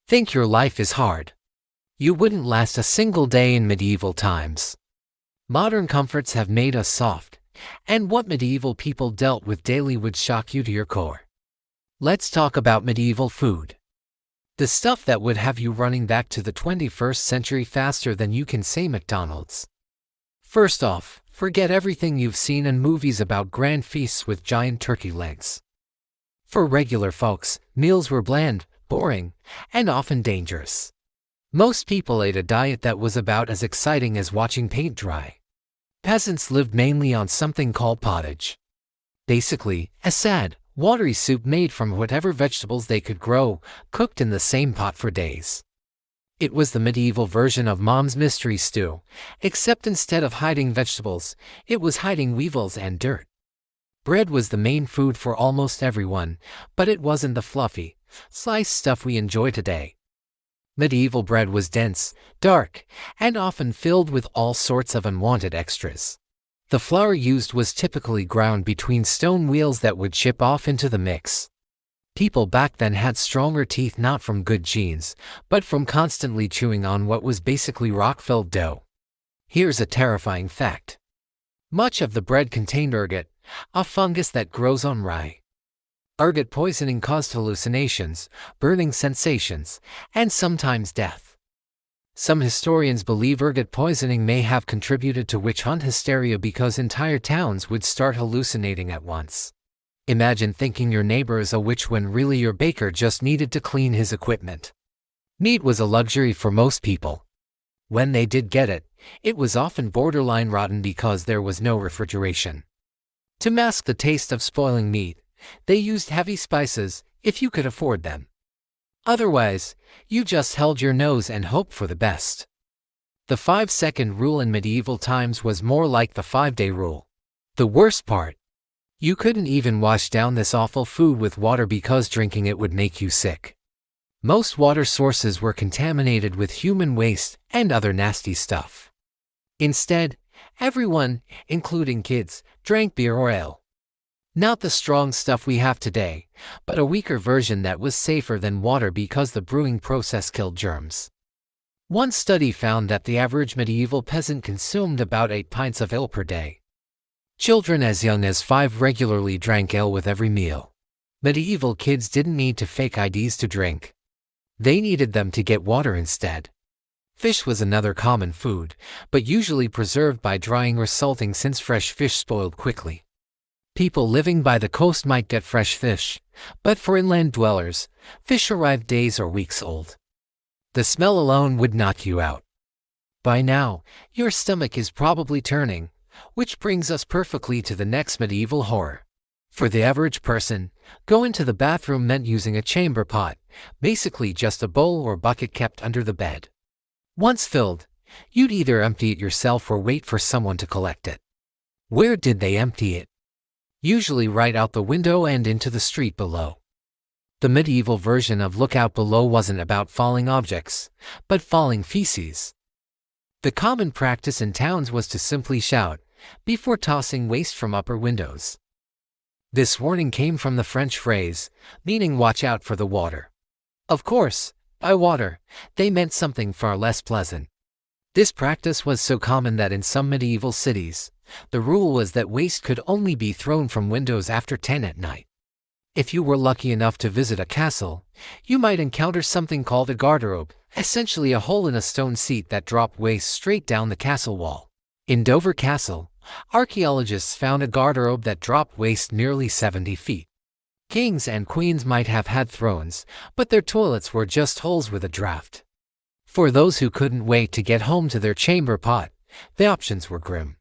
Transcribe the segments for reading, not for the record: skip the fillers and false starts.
Think your life is hard. You wouldn't last a single day in medieval times. Modern comforts have made us soft, and what medieval people dealt with daily would shock you to your core. Let's talk about medieval food. The stuff that would have you running back to the 21st century faster than you can say McDonald's. First off, forget everything you've seen in movies about grand feasts with giant turkey legs. For regular folks, meals were bland, boring, and often dangerous. Most people ate a diet that was about as exciting as watching paint dry. Peasants lived mainly on something called pottage. Basically, a sad, watery soup made from whatever vegetables they could grow, cooked in the same pot for days. It was the medieval version of Mom's mystery stew, except instead of hiding vegetables, it was hiding weevils and dirt. Bread was the main food for almost everyone, but it wasn't the fluffy, sliced stuff we enjoy today. Medieval bread was dense, dark, and often filled with all sorts of unwanted extras. The flour used was typically ground between stone wheels that would chip off into the mix. People back then had stronger teeth not from good genes, but from constantly chewing on what was basically rock-filled dough. Here's a terrifying fact. Much of the bread contained ergot, a fungus that grows on rye. Ergot poisoning caused hallucinations, burning sensations, and sometimes death. Some historians believe ergot poisoning may have contributed to witch hunt hysteria because entire towns would start hallucinating at once. Imagine thinking your neighbor is a witch when really your baker just needed to clean his equipment. Meat was a luxury for most people. When they did get it, it was often borderline rotten because there was no refrigeration. To mask the taste of spoiling meat, they used heavy spices, if you could afford them. Otherwise, you just held your nose and hoped for the best. The 5-second rule in medieval times was more like the 5-day rule. The worst part, you couldn't even wash down this awful food with water because drinking it would make you sick. Most water sources were contaminated with human waste and other nasty stuff. Instead, everyone, including kids, drank beer or ale. Not the strong stuff we have today, but a weaker version that was safer than water because the brewing process killed germs. One study found that the average medieval peasant consumed about 8 pints of ale per day. Children as young as 5 regularly drank ale with every meal. Medieval kids didn't need to fake IDs to drink. They needed them to get water instead. Fish was another common food, but usually preserved by drying or salting since fresh fish spoiled quickly. People living by the coast might get fresh fish, but for inland dwellers, fish arrived days or weeks old. The smell alone would knock you out. By now, your stomach is probably turning, which brings us perfectly to the next medieval horror. For the average person, going to the bathroom meant using a chamber pot, basically just a bowl or bucket kept under the bed. Once filled, you'd either empty it yourself or wait for someone to collect it. Where did they empty it? Usually right out the window and into the street below. The medieval version of look out below wasn't about falling objects, but falling feces. The common practice in towns was to simply shout, before tossing waste from upper windows. This warning came from the French phrase, meaning watch out for the water. Of course, by water, they meant something far less pleasant. This practice was so common that in some medieval cities, the rule was that waste could only be thrown from windows after 10 at night. If you were lucky enough to visit a castle, you might encounter something called a garderobe, essentially a hole in a stone seat that dropped waste straight down the castle wall. In Dover Castle, archaeologists found a garderobe that dropped waste nearly 70 feet. Kings and queens might have had thrones, but their toilets were just holes with a draft. For those who couldn't wait to get home to their chamber pot, the options were grim.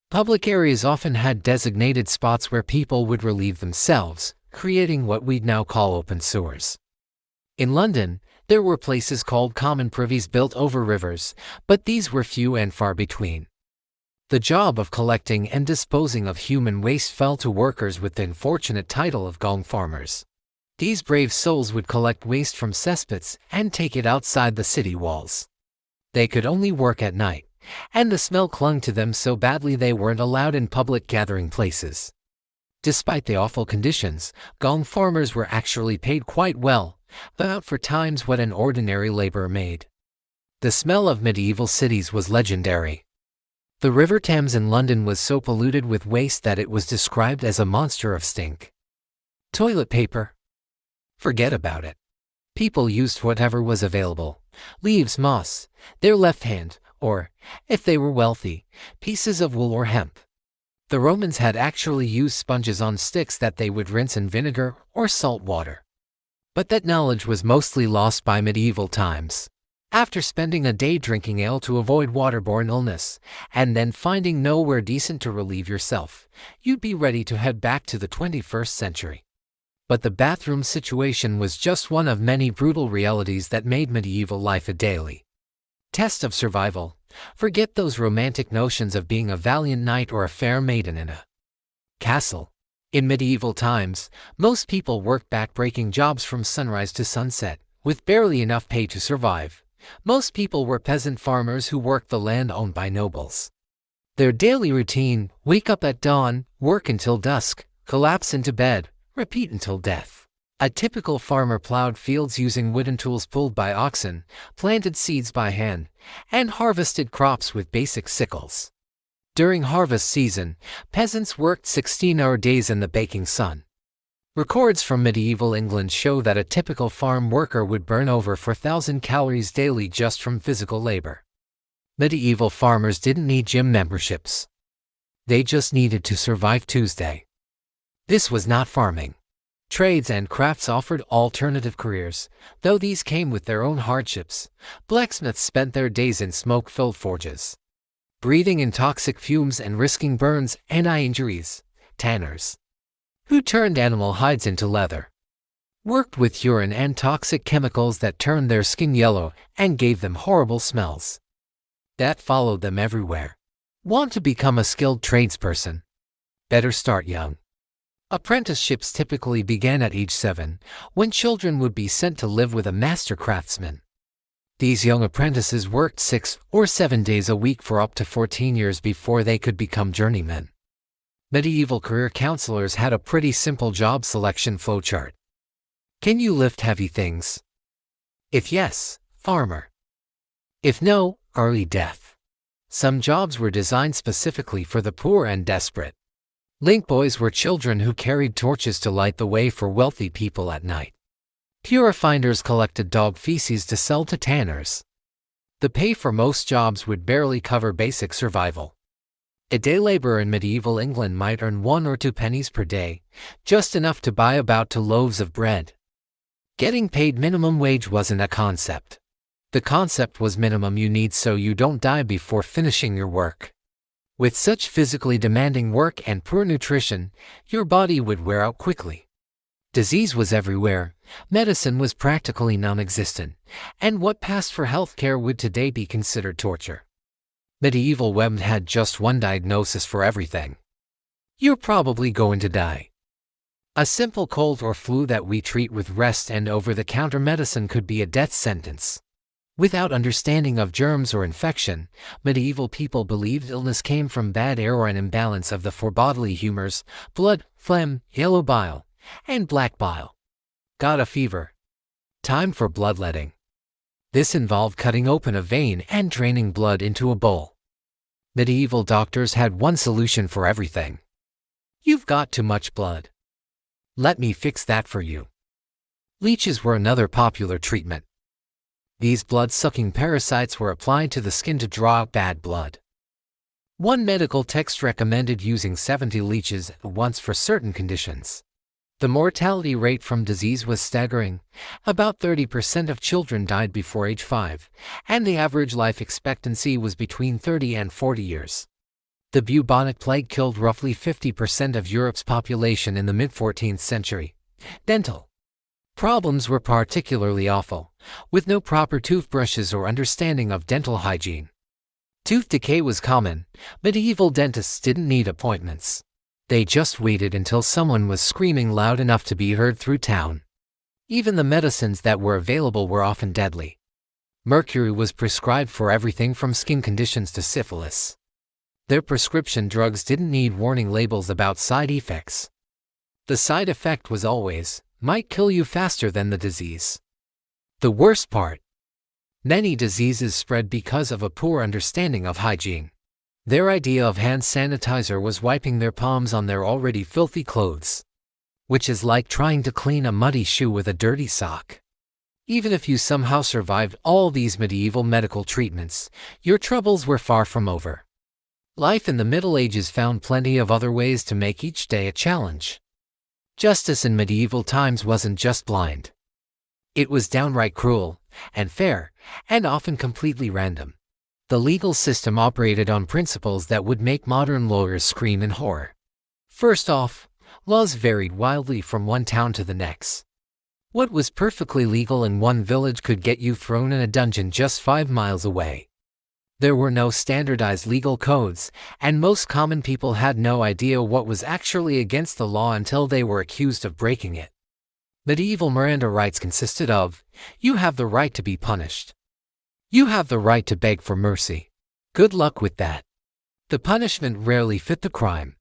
Public areas often had designated spots where people would relieve themselves, creating what we'd now call open sewers. In London, there were places called common privies built over rivers, but these were few and far between. The job of collecting and disposing of human waste fell to workers with the unfortunate title of gong farmers. These brave souls would collect waste from cesspits and take it outside the city walls. They could only work at night, and the smell clung to them so badly they weren't allowed in public gathering places. Despite the awful conditions, gong farmers were actually paid quite well, but for times what an ordinary laborer made. The smell of medieval cities was legendary. The River Thames in London was so polluted with waste that it was described as a monster of stink. Toilet paper? Forget about it. People used whatever was available: leaves, moss, their left hand, or, if they were wealthy, pieces of wool or hemp. The Romans had actually used sponges on sticks that they would rinse in vinegar or salt water. But that knowledge was mostly lost by medieval times. After spending a day drinking ale to avoid waterborne illness, and then finding nowhere decent to relieve yourself, you'd be ready to head back to the 21st century. But the bathroom situation was just one of many brutal realities that made medieval life a daily test of survival. Forget those romantic notions of being a valiant knight or a fair maiden in a castle. In medieval times, most people worked back-breaking jobs from sunrise to sunset, with barely enough pay to survive. Most people were peasant farmers who worked the land owned by nobles. Their daily routine: wake up at dawn, work until dusk, collapse into bed, repeat until death. A typical farmer plowed fields using wooden tools pulled by oxen, planted seeds by hand, and harvested crops with basic sickles. During harvest season, peasants worked 16-hour days in the baking sun. Records from medieval England show that a typical farm worker would burn over 4,000 calories daily just from physical labor. Medieval farmers didn't need gym memberships. They just needed to survive Tuesday. This was not farming. Trades and crafts offered alternative careers, though these came with their own hardships. Blacksmiths spent their days in smoke-filled forges, breathing in toxic fumes and risking burns and eye injuries. Tanners, who turned animal hides into leather, worked with urine and toxic chemicals that turned their skin yellow and gave them horrible smells that followed them everywhere. Want to become a skilled tradesperson? Better start young. Apprenticeships typically began at age 7, when children would be sent to live with a master craftsman. These young apprentices worked 6 or 7 days a week for up to 14 years before they could become journeymen. Medieval career counselors had a pretty simple job selection flowchart. Can you lift heavy things? If yes, farmer. If no, early death. Some jobs were designed specifically for the poor and desperate. Link boys were children who carried torches to light the way for wealthy people at night. Purifinders collected dog feces to sell to tanners. The pay for most jobs would barely cover basic survival. A day laborer in medieval England might earn 1 or 2 pennies per day, just enough to buy about 2 loaves of bread. Getting paid minimum wage wasn't a concept. The concept was minimum you need so you don't die before finishing your work. With such physically demanding work and poor nutrition, your body would wear out quickly. Disease was everywhere, medicine was practically non-existent, and what passed for healthcare would today be considered torture. Medieval women had just one diagnosis for everything: you're probably going to die. A simple cold or flu that we treat with rest and over-the-counter medicine could be a death sentence. Without understanding of germs or infection, medieval people believed illness came from bad air or an imbalance of the 4 bodily humors: blood, phlegm, yellow bile, and black bile. Got a fever? Time for bloodletting. This involved cutting open a vein and draining blood into a bowl. Medieval doctors had one solution for everything: you've got too much blood. Let me fix that for you. Leeches were another popular treatment. These blood-sucking parasites were applied to the skin to draw out bad blood. One medical text recommended using 70 leeches at once for certain conditions. The mortality rate from disease was staggering. About 30% of children died before age 5, and the average life expectancy was between 30 and 40 years. The bubonic plague killed roughly 50% of Europe's population in the mid-14th century. Dental problems were particularly awful, with no proper toothbrushes or understanding of dental hygiene. Tooth decay was common. Medieval dentists didn't need appointments. They just waited until someone was screaming loud enough to be heard through town. Even the medicines that were available were often deadly. Mercury was prescribed for everything from skin conditions to syphilis. Their prescription drugs didn't need warning labels about side effects. The side effect was always might kill you faster than the disease. The worst part: many diseases spread because of a poor understanding of hygiene. Their idea of hand sanitizer was wiping their palms on their already filthy clothes, which is like trying to clean a muddy shoe with a dirty sock. Even if you somehow survived all these medieval medical treatments, your troubles were far from over. Life in the Middle Ages found plenty of other ways to make each day a challenge. Justice in medieval times wasn't just blind. It was downright cruel, unfair, and often completely random. The legal system operated on principles that would make modern lawyers scream in horror. First off, laws varied wildly from one town to the next. What was perfectly legal in one village could get you thrown in a dungeon just 5 miles away. There were no standardized legal codes, and most common people had no idea what was actually against the law until they were accused of breaking it. Medieval Miranda rights consisted of: you have the right to be punished. You have the right to beg for mercy. Good luck with that. The punishment rarely fit the crime.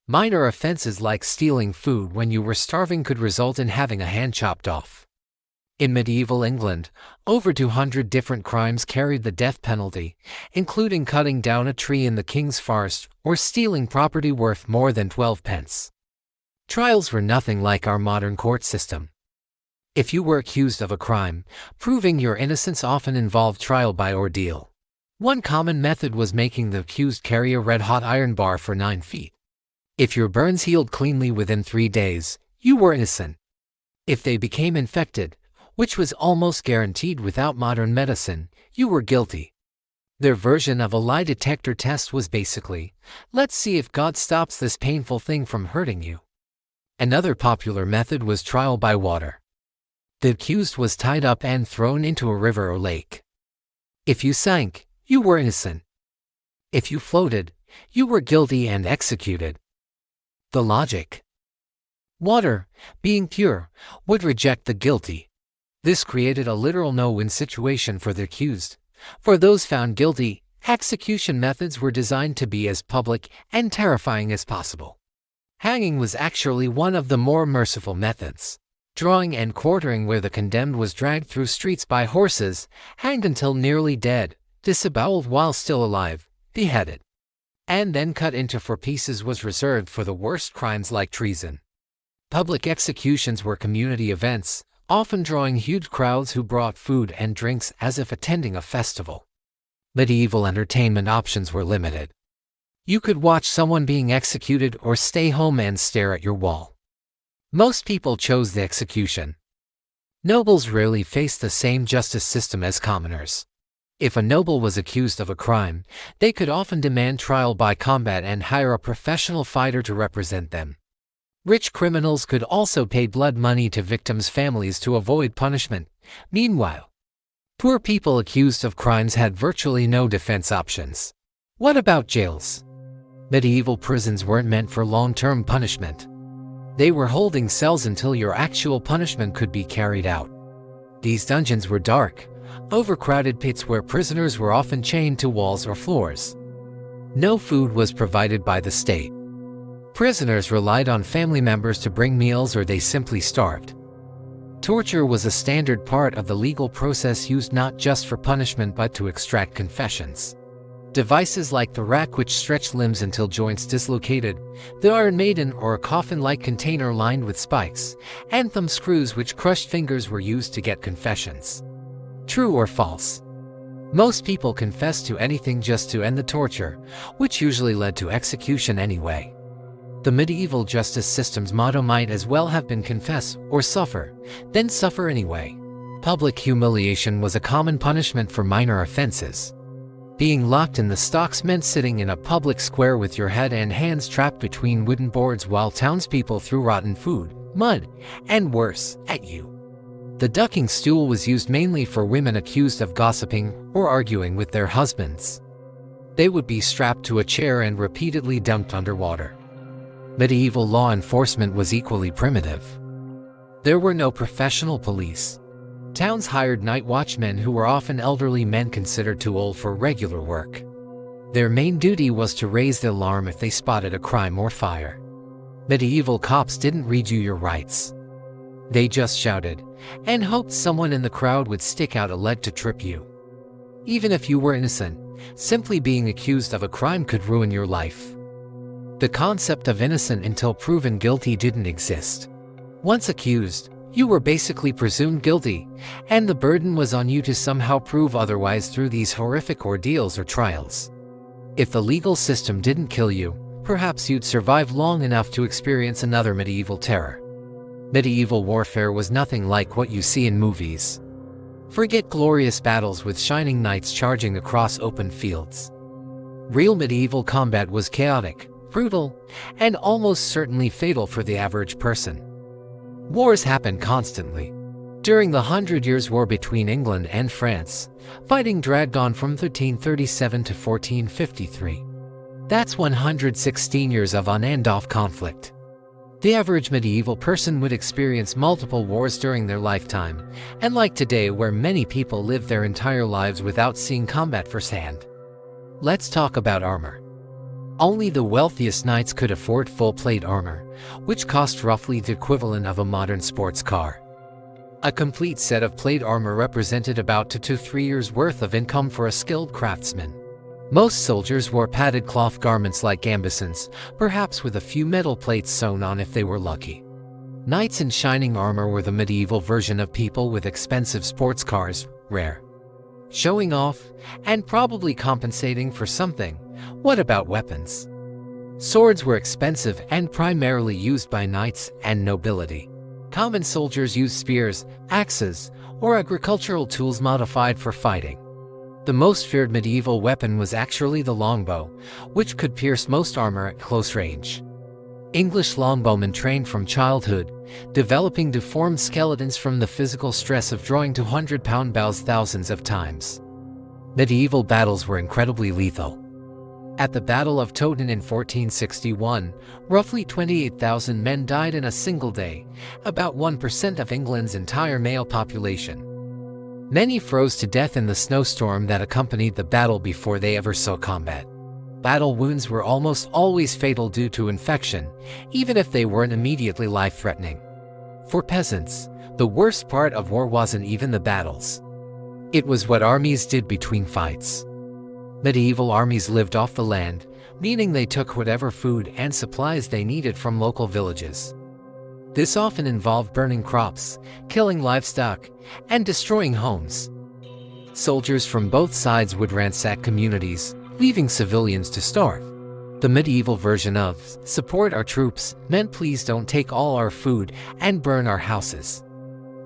Minor offenses like stealing food when you were starving could result in having a hand chopped off. In medieval England, over 200 different crimes carried the death penalty, including cutting down a tree in the king's forest or stealing property worth more than 12 pence. Trials were nothing like our modern court system. If you were accused of a crime, proving your innocence often involved trial by ordeal. One common method was making the accused carry a red-hot iron bar for 9 feet. If your burns healed cleanly within 3 days, you were innocent. If they became infected, which was almost guaranteed without modern medicine, you were guilty. Their version of a lie detector test was basically, let's see if God stops this painful thing from hurting you. Another popular method was trial by water. The accused was tied up and thrown into a river or lake. If you sank, you were innocent. If you floated, you were guilty and executed. The logic: water, being pure, would reject the guilty. This created a literal no-win situation for the accused. For those found guilty, execution methods were designed to be as public and terrifying as possible. Hanging was actually one of the more merciful methods. Drawing and quartering, where the condemned was dragged through streets by horses, hanged until nearly dead, disemboweled while still alive, beheaded, and then cut into 4 pieces, was reserved for the worst crimes like treason. Public executions were community events, often drawing huge crowds who brought food and drinks as if attending a festival. Medieval entertainment options were limited. You could watch someone being executed or stay home and stare at your wall. Most people chose the execution. Nobles rarely faced the same justice system as commoners. If a noble was accused of a crime, they could often demand trial by combat and hire a professional fighter to represent them. Rich criminals could also pay blood money to victims' families to avoid punishment. Meanwhile, poor people accused of crimes had virtually no defense options. What about jails? Medieval prisons weren't meant for long-term punishment. They were holding cells until your actual punishment could be carried out. These dungeons were dark, overcrowded pits where prisoners were often chained to walls or floors. No food was provided by the state. Prisoners relied on family members to bring meals, or they simply starved. Torture was a standard part of the legal process, used not just for punishment but to extract confessions. Devices like the rack, which stretched limbs until joints dislocated, the Iron Maiden, or a coffin-like container lined with spikes, and thumb screws which crushed fingers, were used to get confessions. True or false? Most people confessed to anything just to end the torture, which usually led to execution anyway. The medieval justice system's motto might as well have been confess or suffer, then suffer anyway. Public humiliation was a common punishment for minor offenses. Being locked in the stocks meant sitting in a public square with your head and hands trapped between wooden boards while townspeople threw rotten food, mud, and worse, at you. The ducking stool was used mainly for women accused of gossiping or arguing with their husbands. They would be strapped to a chair and repeatedly dumped underwater. Medieval law enforcement was equally primitive. There were no professional police. Towns hired night watchmen who were often elderly men considered too old for regular work. Their main duty was to raise the alarm if they spotted a crime or fire. Medieval cops didn't read you your rights. They just shouted and hoped someone in the crowd would stick out a leg to trip you. Even if you were innocent, simply being accused of a crime could ruin your life. The concept of innocent until proven guilty didn't exist. Once accused, you were basically presumed guilty, and the burden was on you to somehow prove otherwise through these horrific ordeals or trials. If the legal system didn't kill you, perhaps you'd survive long enough to experience another medieval terror. Medieval warfare was nothing like what you see in movies. Forget glorious battles with shining knights charging across open fields. Real medieval combat was chaotic, brutal, and almost certainly fatal for the average person. Wars happened constantly. During the 100 Years' War between England and France, fighting dragged on from 1337 to 1453. That's 116 years of on-and-off conflict. The average medieval person would experience multiple wars during their lifetime, and like today where many people live their entire lives without seeing combat firsthand. Let's talk about armor. Only the wealthiest knights could afford full plate armor, which cost roughly the equivalent of a modern sports car. A complete set of plate armor represented about 2 to 3 years' worth of income for a skilled craftsman. Most soldiers wore padded cloth garments like gambesons, perhaps with a few metal plates sewn on if they were lucky. Knights in shining armor were the medieval version of people with expensive sports cars, rare. Showing off, and probably compensating for something. What about weapons? Swords were expensive and primarily used by knights and nobility. Common soldiers used spears, axes, or agricultural tools modified for fighting. The most feared medieval weapon was actually the longbow, which could pierce most armor at close range. English longbowmen trained from childhood, developing deformed skeletons from the physical stress of drawing 200-pound bows thousands of times. Medieval battles were incredibly lethal. At the Battle of Towton in 1461, roughly 28,000 men died in a single day, about 1% of England's entire male population. Many froze to death in the snowstorm that accompanied the battle before they ever saw combat. Battle wounds were almost always fatal due to infection, even if they weren't immediately life-threatening. For peasants, the worst part of war wasn't even the battles. It was what armies did between fights. Medieval armies lived off the land, meaning they took whatever food and supplies they needed from local villages. This often involved burning crops, killing livestock, and destroying homes. Soldiers from both sides would ransack communities, leaving civilians to starve. The medieval version of "support our troops" meant please don't take all our food and burn our houses.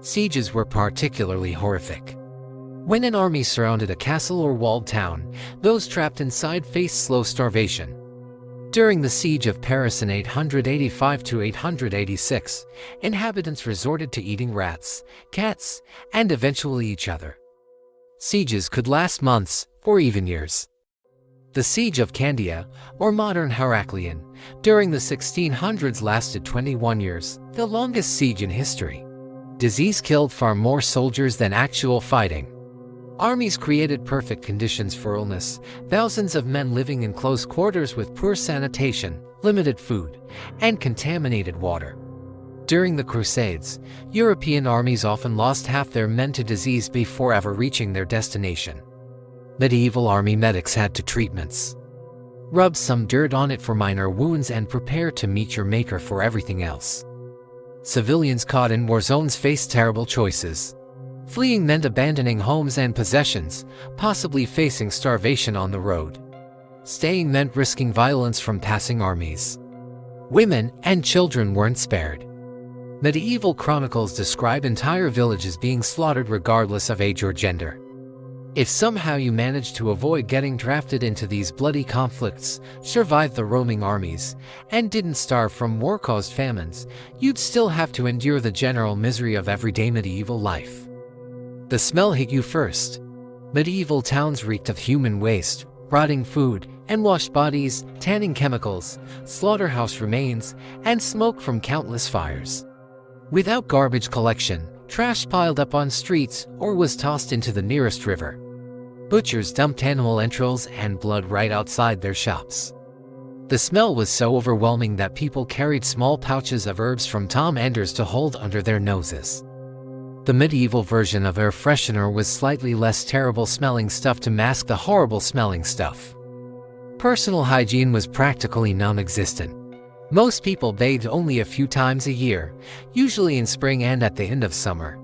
Sieges were particularly horrific. When an army surrounded a castle or walled town, those trapped inside faced slow starvation. During the Siege of Paris in 885 to 886, inhabitants resorted to eating rats, cats, and eventually each other. Sieges could last months, or even years. The Siege of Candia, or modern Heraclion, during the 1600s lasted 21 years, the longest siege in history. Disease killed far more soldiers than actual fighting. Armies created perfect conditions for illness, thousands of men living in close quarters with poor sanitation, limited food, and contaminated water. During the Crusades, European armies often lost half their men to disease before ever reaching their destination. Medieval army medics had to treatments. Rub some dirt on it for minor wounds and prepare to meet your maker for everything else. Civilians caught in war zones faced terrible choices. Fleeing meant abandoning homes and possessions, possibly facing starvation on the road. Staying meant risking violence from passing armies. Women and children weren't spared. Medieval chronicles describe entire villages being slaughtered regardless of age or gender. If somehow you managed to avoid getting drafted into these bloody conflicts, survived the roaming armies, and didn't starve from war-caused famines, you'd still have to endure the general misery of everyday medieval life. The smell hit you first. Medieval towns reeked of human waste, rotting food, and washed bodies, tanning chemicals, slaughterhouse remains, and smoke from countless fires. Without garbage collection, trash piled up on streets or was tossed into the nearest river. Butchers dumped animal entrails and blood right outside their shops. The smell was so overwhelming that people carried small pouches of herbs from Tom Enders to hold under their noses. The medieval version of air freshener was slightly less terrible smelling stuff to mask the horrible smelling stuff. Personal hygiene was practically non-existent. Most people bathed only a few times a year, usually in spring and at the end of summer.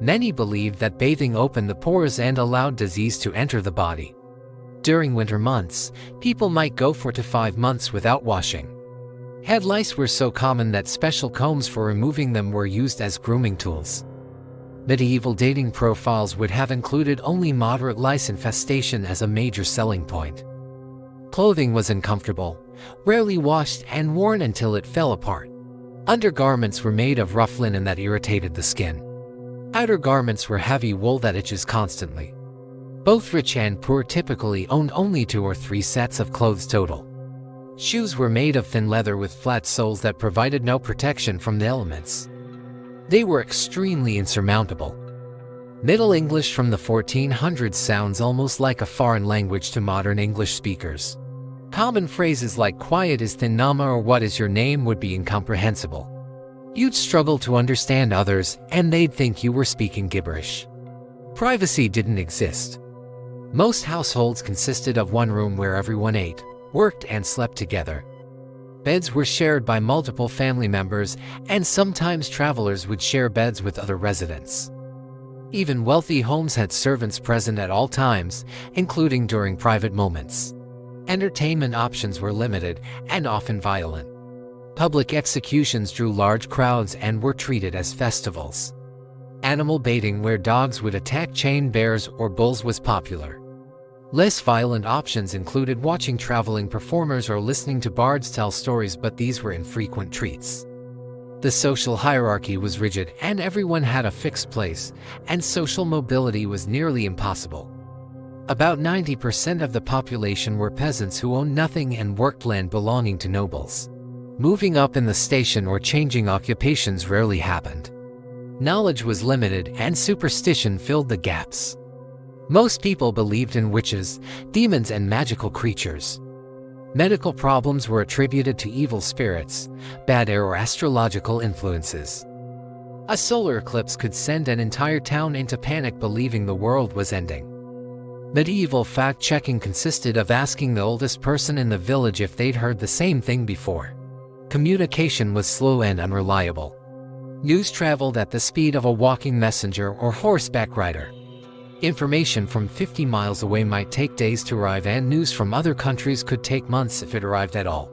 Many believed that bathing opened the pores and allowed disease to enter the body. During winter months, people might go 4 to 5 months without washing. Head lice were so common that special combs for removing them were used as grooming tools. Medieval dating profiles would have included only moderate lice infestation as a major selling point. Clothing was uncomfortable, rarely washed and worn until it fell apart. Undergarments were made of rough linen that irritated the skin. Outer garments were heavy wool that itches constantly. Both rich and poor typically owned only 2 or 3 sets of clothes total. Shoes were made of thin leather with flat soles that provided no protection from the elements. They were extremely insurmountable. Middle English from the 1400s sounds almost like a foreign language to modern English speakers. Common phrases like "quiet is thin nama" or "what is your name" would be incomprehensible. You'd struggle to understand others, and they'd think you were speaking gibberish. Privacy didn't exist. Most households consisted of one room where everyone ate, worked, and slept together. Beds were shared by multiple family members, and sometimes travelers would share beds with other residents. Even wealthy homes had servants present at all times, including during private moments. Entertainment options were limited and often violent. Public executions drew large crowds and were treated as festivals. Animal baiting, where dogs would attack chained bears or bulls, was popular. Less violent options included watching traveling performers or listening to bards tell stories, but these were infrequent treats. The social hierarchy was rigid and everyone had a fixed place, and social mobility was nearly impossible. About 90% of the population were peasants who owned nothing and worked land belonging to nobles. Moving up in the station or changing occupations rarely happened. Knowledge was limited and superstition filled the gaps. Most people believed in witches, demons, and magical creatures. Medical problems were attributed to evil spirits, bad air, or astrological influences. A solar eclipse could send an entire town into panic, believing the world was ending. Medieval fact-checking consisted of asking the oldest person in the village if they'd heard the same thing before. Communication was slow and unreliable. News traveled at the speed of a walking messenger or horseback rider. Information from 50 miles away might take days to arrive, and news from other countries could take months if it arrived at all.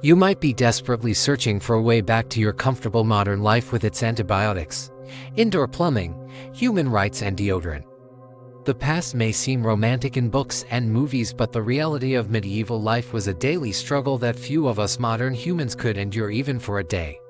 You might be desperately searching for a way back to your comfortable modern life with its antibiotics, indoor plumbing, human rights, and deodorant. The past may seem romantic in books and movies, but the reality of medieval life was a daily struggle that few of us modern humans could endure even for a day.